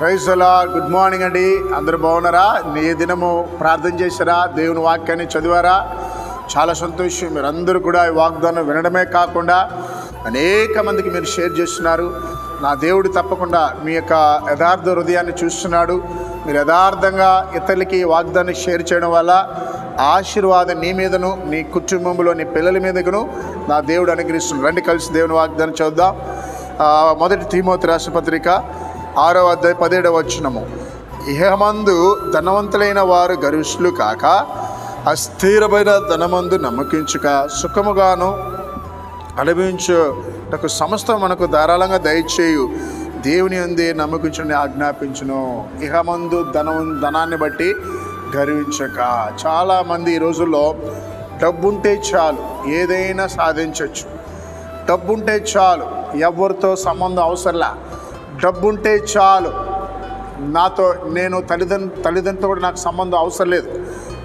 Praise the Lord. Good morning అండి. అందరూ బాగున్నారా? ఈ దినము ప్రార్థన చేశారా? దేవుని వాక్యాన్ని చదివారా? చాలా సంతోషం. మీరు అందరూ కూడా ఈ వాగ్దానం వినడమే కాకుండా అనేక మందికి మీరు షేర్ చేస్తున్నారు. నా దేవుడు తప్పకుండా మీ యొక్క యథార్థ హృదయాన్ని చూస్తున్నాడు. మీరు యథార్థంగా ఇతరులకి వాగ్దాన్ని షేర్ చేయడం వల్ల ఆశీర్వాదం నీ మీదను, నీ కుటుంబంలో, నీ పిల్లల మీదకును నా దేవుడు అనుగ్రహిస్తున్నాడు. రండి కలిసి దేవుని వాగ్దానం చదువుదాం. మొదటి తిమోతి రాసిన పత్రిక 6వ అధ్యాయం 17వ వచనము. ఇహమందు ధనవంతులైన వారు గర్విష్ఠులు కాక అస్థిరమైన ధనమందు నమ్మకించుక సుఖముగాను అనుభవించుటకు సమస్తం మనకు ధారాళంగా దయచేయు దేవుని అందే నమ్మకించుని ఆజ్ఞాపించును. ఇహమందు ధనాన్ని బట్టి గర్వించక. చాలామంది ఈ రోజుల్లో డబ్బుంటే చాలు, ఏదైనా సాధించవచ్చు. డబ్బుంటే చాలు, ఎవరితో సంబంధం అవసరంలా. డబ్బుంటే చాలు, నేను తల్లిదండ్రులతో కూడా నాకు సంబంధం అవసరం లేదు,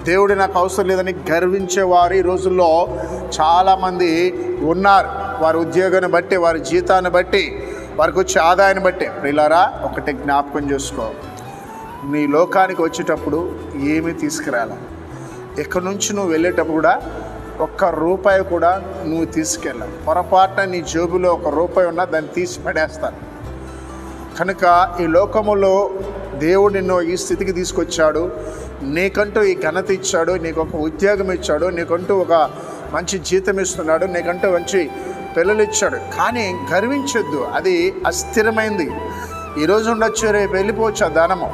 దేవుడు నాకు అవసరం లేదని గర్వించేవారు ఈ రోజుల్లో చాలామంది ఉన్నారు. వారి ఉద్యోగాన్ని బట్టి, వారి జీతాన్ని బట్టి, వారికి వచ్చే ఆదాయాన్ని బట్టి. ప్రియులారా, ఒకటి జ్ఞాపకం చేసుకో, నీ లోకానికి వచ్చేటప్పుడు ఏమీ తీసుకురాలి. ఎక్కడి నుంచి నువ్వు వెళ్ళేటప్పుడు కూడా ఒక్క రూపాయి కూడా నువ్వు తీసుకెళ్ళాలి. పొరపాటున నీ జేబులో ఒక రూపాయి ఉన్నా దాన్ని తీసి పడేస్తాను. కనుక ఈ లోకములో దేవుడు నిన్ను ఈ స్థితికి తీసుకొచ్చాడు. నీకంటూ ఈ ఘనత ఇచ్చాడు, నీకు ఒక ఉద్యోగం ఇచ్చాడు, నీకంటూ ఒక మంచి జీతం ఇస్తున్నాడు, నీకంటూ మంచి పిల్లలు ఇచ్చాడు. కానీ గర్వించొద్దు, అది అస్థిరమైంది. ఈరోజు ఉండొచ్చు, రేపు వెళ్ళిపోవచ్చు ఆ ధనము.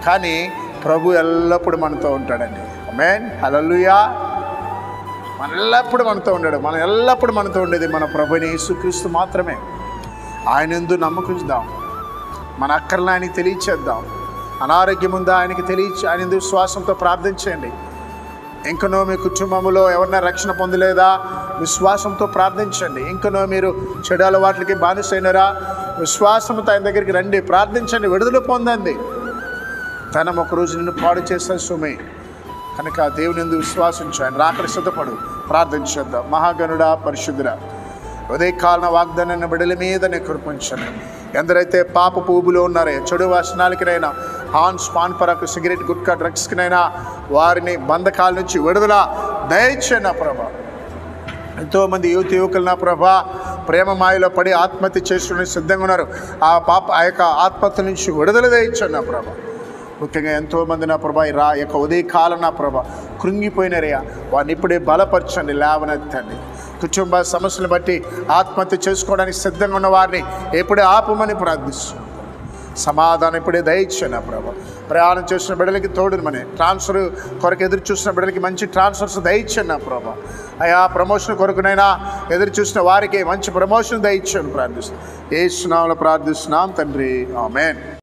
కానీ ప్రభు ఎల్లప్పుడూ మనతో ఉంటాడండి. ఆమేన్, హల్లెలూయా. ఎల్లప్పుడూ మనతో ఉంటాడు. ఎల్లప్పుడూ మనతో ఉండేది మన ప్రభుని యేసుక్రీస్తు మాత్రమే. ఆయన యందు నమ్మకించుదాం, మన అక్కర్లను ఆయనకి తెలియచేద్దాం. అనారోగ్యం ఉందా ఆయనకి ఆయన యందు విశ్వాసంతో ప్రార్థించండి. ఇంకనో మీ కుటుంబంలో ఎవరైనా రక్షణ పొందలేదా, విశ్వాసంతో ప్రార్థించండి. ఇంకనో మీరు చెడు అలవాట్లకి బానిసైనరా, విశ్వాసంతో ఆయన దగ్గరికి రండి, ప్రార్థించండి, విడుదల పొందండి. ధనం ఒకరోజు నిన్ను పాడు చేస్తాను సుమే. కనుక దేవుని యందు విశ్వాసించు, ఆయన రాకడ సిద్ధపడు. ప్రార్థించేద్దాం. మహాగణుడా, పరిశుద్ధుడా, ఉదయకాలన వాగ్దానాన్ని బిడ్డల మీదనే కురిపించండి. ఎందరైతే పాపపు ఊబిలో ఉన్నారో, చెడు వ్యసనాలకినైనా, హాన్స్, పాన్ పరాకు, సిగరెట్, గుట్కా, డ్రగ్స్కినైనా వారిని బంధకాల నుంచి విడుదల దయచేయండి నా ప్రభా. ఎంతోమంది యువకులు నా ప్రభా ప్రేమ మాయలో పడి ఆత్మహత్య చేసుకోవడానికి సిద్ధంగా ఉన్నారు. ఆ యొక్క ఆత్మహత్య నుంచి విడుదల దయచేయండి నా ప్రభా. ముఖ్యంగా ఎంతోమంది నా ప్రభా ఈ యొక్క ఉదయకాలం నా ప్రభా కృంగిపోయినారయ్యా, వారిని ఇప్పుడే బలపరచండి, లేవనెత్తండి. కుటుంబ సమస్యలను బట్టి ఆత్మహత్య చేసుకోవడానికి సిద్ధంగా ఉన్న వారిని ఎప్పుడే ఆపమని ప్రార్థిస్తున్నాం. సమాధానం ఇప్పుడే దయచేయండి నా ప్రభా. ప్రయాణం చేసిన బిడ్డలకి తోడుమని, ట్రాన్స్ఫర్ కొరకు ఎదురు చూసిన బిడ్డలకి మంచి ట్రాన్స్ఫర్స్ దయచేయండి నా ప్రభా. అయా ప్రమోషన్ కొరకునైనా ఎదురు చూసిన వారికి మంచి ప్రమోషన్ దయచేయండి ప్రార్థిస్తున్నాం. యేసు నామములో ప్రార్థిస్తున్నాం తండ్రి, ఆమేన్.